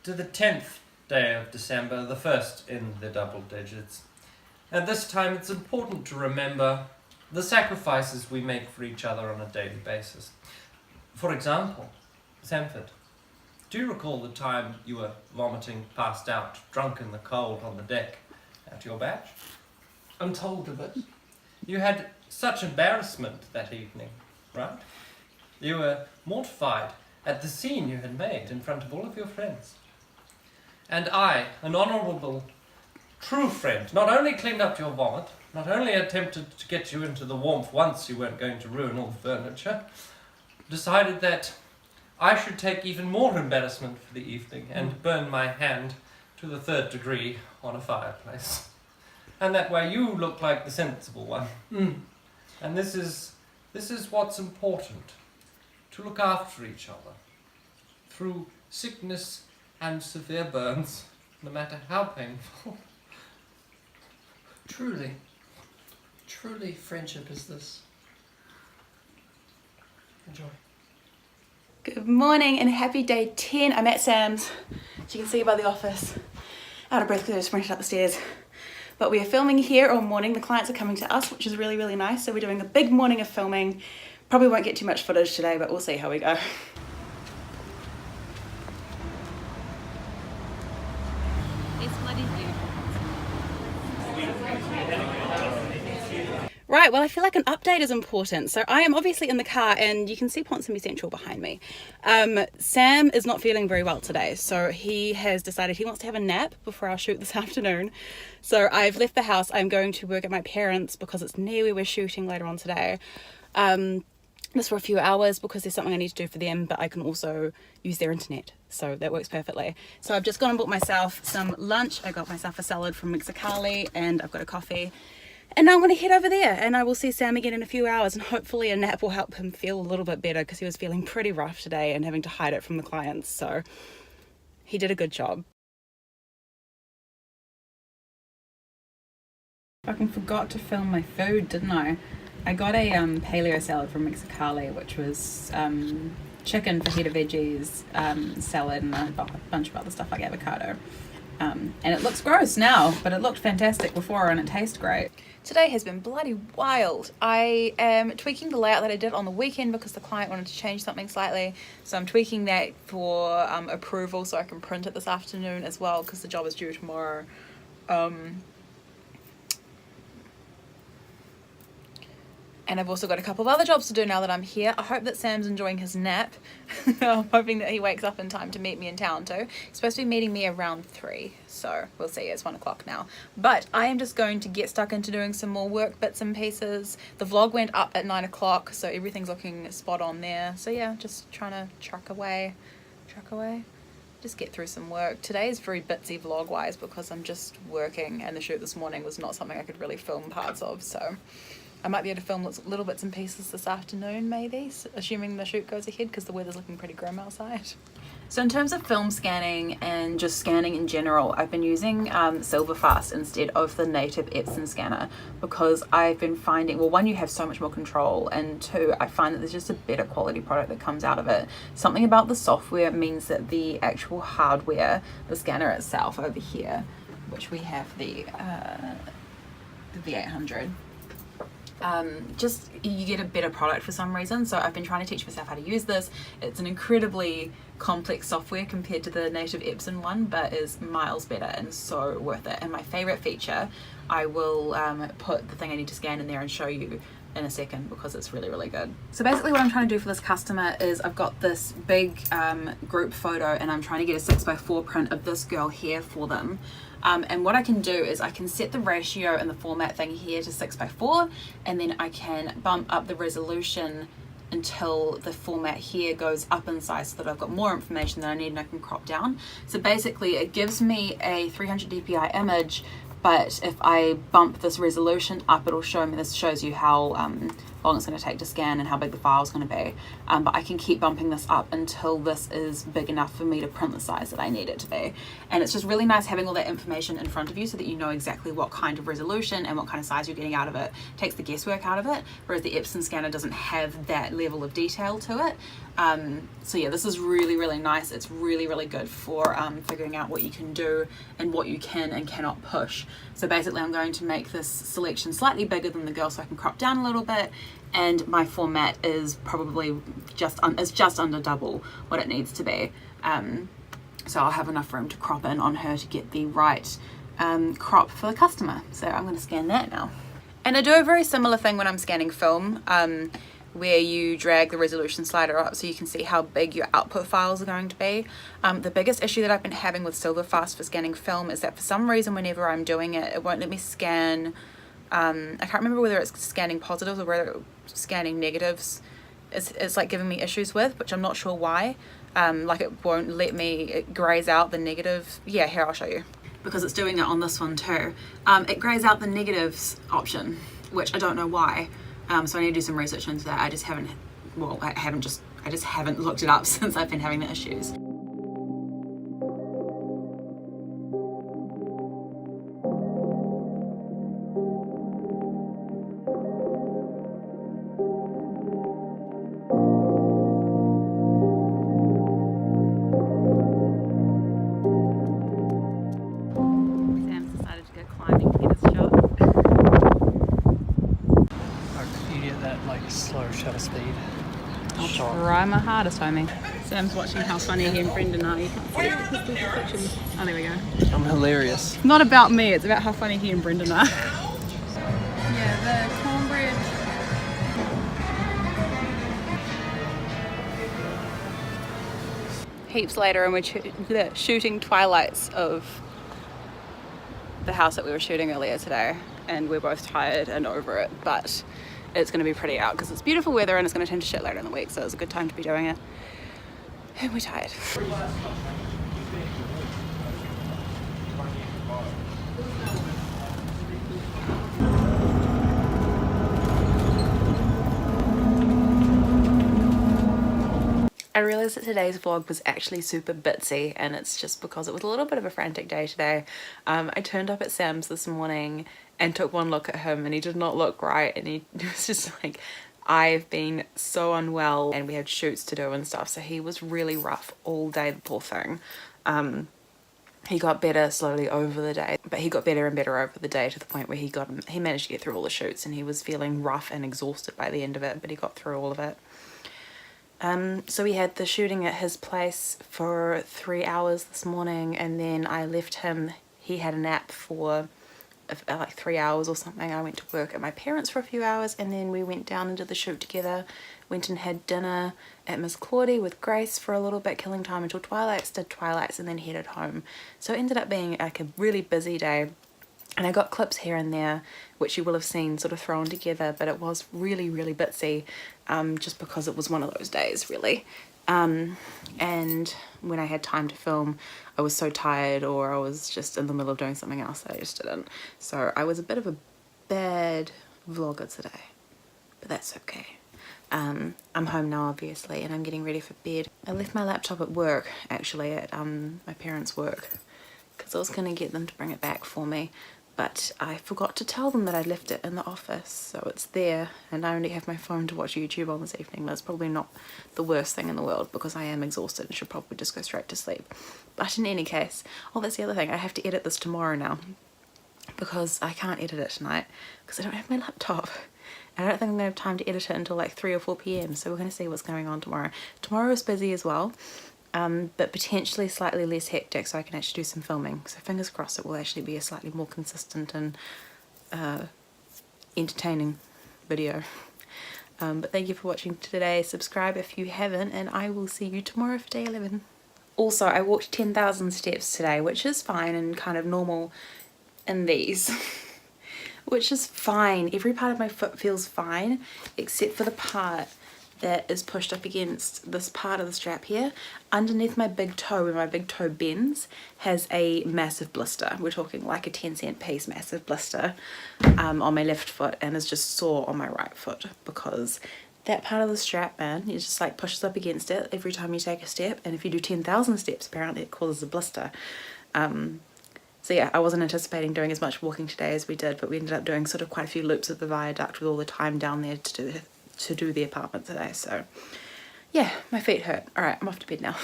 to the 10th day of December, the first in the double digits. At this time, it's important to remember the sacrifices we make for each other on a daily basis. For example, Sampford, do you recall the time you were vomiting, passed out, drunk in the cold on the deck at your batch? I'm told of it. You had such embarrassment that evening, right? You were mortified at the scene you had made in front of all of your friends. And I, an honourable, true friend, not only cleaned up your vomit, not only attempted to get you into the warmth once you weren't going to ruin all the furniture, decided that I should take even more embarrassment for the evening and burn my hand to the 3rd degree on a fireplace. And that way you look like the sensible one. And this is what's important, to look after each other through sickness and severe burns, no matter how painful. Truly friendship is this. Enjoy. Good morning and happy day 10. I'm at Sam's, as you can see by the office. Out of breath because I just sprinted up the stairs. But we are filming here all morning. The clients are coming to us, which is really, really nice. So we're doing a big morning of filming. Probably won't get too much footage today, but we'll see how we go. Right, well, I feel like an update is important. So I am obviously in the car and you can see Ponsonby Central behind me. Sam is not feeling very well today. So he has decided he wants to have a nap before our shoot this afternoon. So I've left the house. I'm going to work at my parents' because it's near where we're shooting later on today. This for a few hours because there's something I need to do for them, but I can also use their internet. So that works perfectly. So I've just gone and bought myself some lunch. I got myself a salad from Mexicali and I've got a coffee. And now I'm going to head over there and I will see Sam again in a few hours and hopefully a nap will help him feel a little bit better because he was feeling pretty rough today and having to hide it from the clients. So he did a good job. Fucking forgot to film my food, didn't I? I got a paleo salad from Mexicali, which was chicken, fajita veggies, salad and a bunch of other stuff like avocado. And it looks gross now, but it looked fantastic before and it tastes great. Today has been bloody wild. I am tweaking the layout that I did on the weekend because the client wanted to change something slightly. So I'm tweaking that for approval so I can print it this afternoon as well because the job is due tomorrow. And I've also got a couple of other jobs to do now that I'm here. I hope that Sam's enjoying his nap. I'm hoping that he wakes up in time to meet me in town too. He's supposed to be meeting me around 3, so we'll see. It's 1 o'clock now. But I am just going to get stuck into doing some more work, bits and pieces. The vlog went up at 9 o'clock, so everything's looking spot on there. So yeah, just trying to truck away. Just get through some work. Today is very bitsy vlog wise because I'm just working and the shoot this morning was not something I could really film parts of, so I might be able to film little bits and pieces this afternoon maybe, assuming the shoot goes ahead because the weather's looking pretty grim outside. So in terms of film scanning and just scanning in general, I've been using Silverfast instead of the native Epson scanner because I've been finding, well, 1, you have so much more control, and 2, I find that there's just a better quality product that comes out of it. Something about the software means that the actual hardware, the scanner itself over here, which we have the V800, just you get a better product for some reason. So I've been trying to teach myself how to use this. It's an incredibly complex software compared to the native Epson one, but is miles better and so worth it. And my favorite feature, I will put the thing I need to scan in there and show you in a second because it's really, really good. So basically what I'm trying to do for this customer is I've got this big group photo and I'm trying to get a 6x4 print of this girl here for them. And what I can do is I can set the ratio and the format thing here to 6x4, and then I can bump up the resolution until the format here goes up in size so that I've got more information than I need and I can crop down. So basically it gives me a 300 dpi image, but if I bump this resolution up, it'll show me, this shows you how long it's going to take to scan and how big the file's going to be. But I can keep bumping this up until this is big enough for me to print the size that I need it to be. And it's just really nice having all that information in front of you so that you know exactly what kind of resolution and what kind of size you're getting out of it. It takes the guesswork out of it, whereas the Epson scanner doesn't have that level of detail to it. So yeah, this is really, really nice. It's really, really good for figuring out what you can do and what you can and cannot push. So basically I'm going to make this selection slightly bigger than the girl so I can crop down a little bit, and my format is probably just under double what it needs to be. So I'll have enough room to crop in on her to get the right crop for the customer. So I'm going to scan that now. And I do a very similar thing when I'm scanning film, where you drag the resolution slider up so you can see how big your output files are going to be. The biggest issue that I've been having with Silverfast for scanning film is that for some reason whenever I'm doing it, it won't let me scan, I can't remember whether it's scanning positives or whether it's scanning negatives. It's like giving me issues with, which I'm not sure why. Like it won't let me, it grays out the negative. Yeah, here, I'll show you. Because it's doing it on this one too. It grays out the negatives option, which I don't know why. So I need to do some research into that. I just haven't looked it up since I've been having the issues. Sam's decided to go climbing to get his shot. That like slow shutter speed. I'll try my hardest, homie. Sam's watching how funny he and Brendan are. You can't see it because there's reflections. Oh, there we go. I'm hilarious. It's not about me, it's about how funny he and Brendan are. Yeah, the cornbread. Heaps later, and we're shooting twilights of the house that we were shooting earlier today, and we're both tired and over it, but it's going to be pretty out because it's beautiful weather and it's going to turn to shit later in the week, so it's a good time to be doing it. And we're tired. I realised that today's vlog was actually super bitsy, and it's just because it was a little bit of a frantic day today. I turned up at Sam's this morning and took one look at him, and he did not look right, and he was just like, I've been so unwell and we had shoots to do and stuff, so he was really rough all day, the poor thing. He got better slowly over the day, but he got better and better over the day to the point where he managed to get through all the shoots, and he was feeling rough and exhausted by the end of it, but he got through all of it. So we had the shooting at his place for 3 hours this morning, and then I left him. He had a nap for like 3 hours or something. I went to work at my parents for a few hours, and then we went down into the shoot together, went and had dinner at Miss Claudie with Grace for a little bit, killing time until twilights, did twilights, and then headed home. So it ended up being like a really busy day, and I got clips here and there which you will have seen sort of thrown together, but it was really, really bitsy, just because it was one of those days, really. And when I had time to film, I was so tired, or I was just in the middle of doing something else that I just didn't. So I was a bit of a bad vlogger today, but that's okay. I'm home now, obviously, and I'm getting ready for bed. I left my laptop at work, actually, at my parents' work, because I was going to get them to bring it back for me. But I forgot to tell them that I left it in the office, so it's there, and I only have my phone to watch YouTube on this evening. That's probably not the worst thing in the world, because I am exhausted and should probably just go straight to sleep. But in any case, oh, that's the other thing, I have to edit this tomorrow now, because I can't edit it tonight, because I don't have my laptop. And I don't think I'm going to have time to edit it until like 3 or 4 p.m, so we're going to see what's going on tomorrow. Tomorrow is busy as well. But potentially slightly less hectic, so I can actually do some filming. So fingers crossed it will actually be a slightly more consistent and entertaining video. But thank you for watching today. Subscribe if you haven't, and I will see you tomorrow for day 11. Also, I walked 10,000 steps today, which is fine and kind of normal in these. Which is fine. Every part of my foot feels fine, except for the part that is pushed up against this part of the strap here. Underneath my big toe, where my big toe bends, has a massive blister. We're talking like a 10-cent piece massive blister on my left foot, and is just sore on my right foot because that part of the strap, man, it just like pushes up against it every time you take a step, and if you do 10,000 steps apparently it causes a blister. So yeah, I wasn't anticipating doing as much walking today as we did, but we ended up doing sort of quite a few loops of the viaduct with all the time down there to do the apartment today. So yeah, my feet hurt. All right, I'm off to bed now.